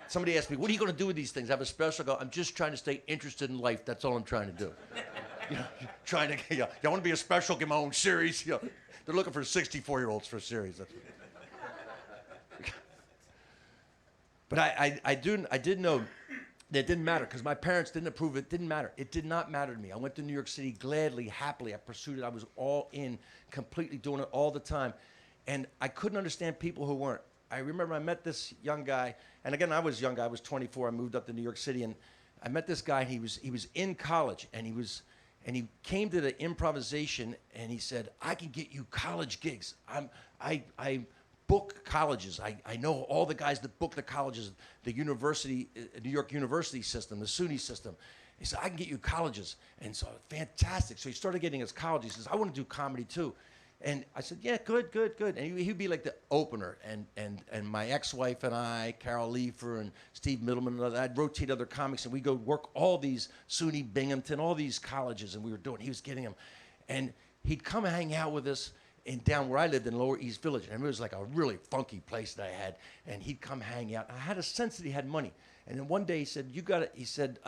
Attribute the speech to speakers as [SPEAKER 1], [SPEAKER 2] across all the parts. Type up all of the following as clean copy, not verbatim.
[SPEAKER 1] Somebody asked me, what are you going to do with these things? I have a special. I go, I'm just trying to stay interested in life. That's all I'm trying to do. You know, trying to, you want to be a special, get my own series. You know, they're looking for 64-year-olds for a series. That's but I did know that it didn't matter because my parents didn't approve. It didn't matter. It did not matter to me. I went to New York City gladly, happily. I pursued it. I was all in, completely doing it all the time. And I couldn't understand people who weren't. I remember I met this young guy, and again, I was young. I was 24. I moved up to New York City, and I met this guy. And he was in college, and he came to the improvisation, and he said, "I can get you college gigs. I book colleges. I know all the guys that book the colleges, the university, New York University system, the SUNY system." He said, "I can get you colleges." And so, fantastic. So he started getting his college. He says, "I want to do comedy too." And I said, "Yeah, good. And he'd be like the opener. And my ex-wife and I, Carol Leifer and Steve Middleman, and I'd rotate other comics, and we'd go work all these SUNY, Binghamton, all these colleges, and he was getting them. And he'd come hang out with us down where I lived in Lower East Village. And it was like a really funky place that I had. And he'd come hang out. I had a sense that he had money. And then one day he said, "You got it." He said,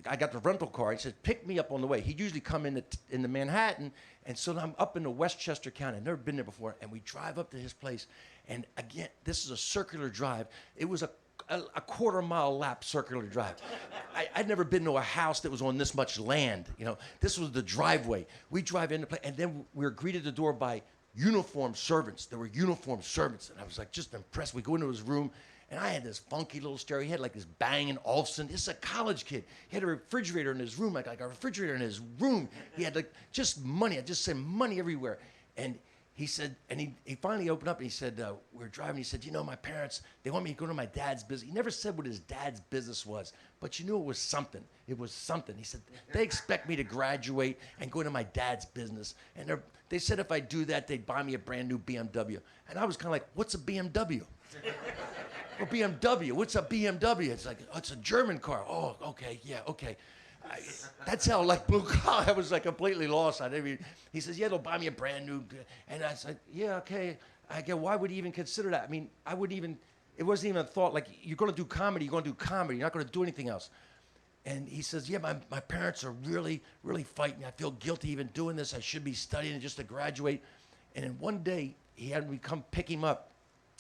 [SPEAKER 1] I got the rental car. He said, "Pick me up on the way." He'd usually come into Manhattan, and so I'm up in the Westchester County. I'd never been there before, and we drive up to his place. And again, this is a circular drive. It was a quarter-mile lap circular drive. I'd never been to a house that was on this much land. You know, this was the driveway. We drive into place, and then we were greeted at the door by uniformed servants. There were uniformed servants, and I was like just impressed. We go into his room. And I had this funky little stereo. He had like this Bang & Olufsen. This is a college kid. He had a refrigerator in his room, like a refrigerator in his room. He had like just money. I just said money everywhere. And he said, and he finally opened up and he said, we were driving. He said, "You know, my parents, they want me to go to my dad's business." He never said what his dad's business was, but you knew it was something. It was something. He said, "They expect me to graduate and go into my dad's business. And they said if I do that, they'd buy me a brand new BMW." And I was kind of like, "What's a BMW?" Or BMW, what's a BMW? It's like, "Oh, it's a German car." "Oh, okay, yeah, okay." That's how like blue collar, I was like completely lost. He says, "Yeah, they'll buy me a brand new," and I said, "Yeah, okay." I go, why would he even consider that? I mean, it wasn't even a thought, like, you're gonna do comedy, you're not gonna do anything else. And he says, "Yeah, my parents are really, really fighting. I feel guilty even doing this. I should be studying just to graduate." And then one day, he had me come pick him up.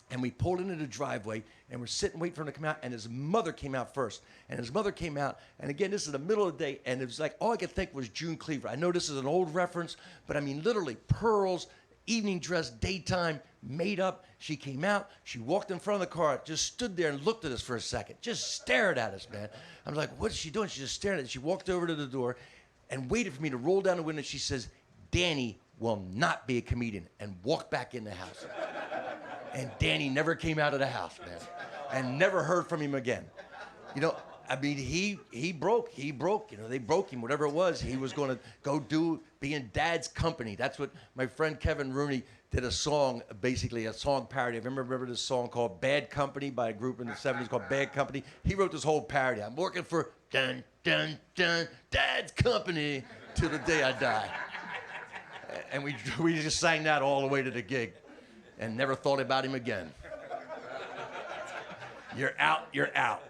[SPEAKER 1] And we pulled into the driveway, and we're sitting waiting for him to come out, and his mother came out first. And his mother came out, and again, this is the middle of the day, and it was like, all I could think was June Cleaver. I know this is an old reference, but I mean, literally, pearls, evening dress, daytime, made up. She came out, she walked in front of the car, just stood there and looked at us for a second, just stared at us, man. I'm like, what is she doing? She just stared at us. She walked over to the door and waited for me to roll down the window. She says, "Danny will not be a comedian," and walked back in the house. And Danny never came out of the house, man, and never heard from him again. You know, I mean, he broke. You know, they broke him, whatever it was. He was going to be in Dad's company. That's what my friend Kevin Rooney did a song, basically a song parody. I remember this song called "Bad Company" by a group in the 70s called Bad Company. He wrote this whole parody. "I'm working for dun, dun, dun, Dad's company till the day I die." And we just sang that all the way to the gig. And never thought about him again. You're out, you're out.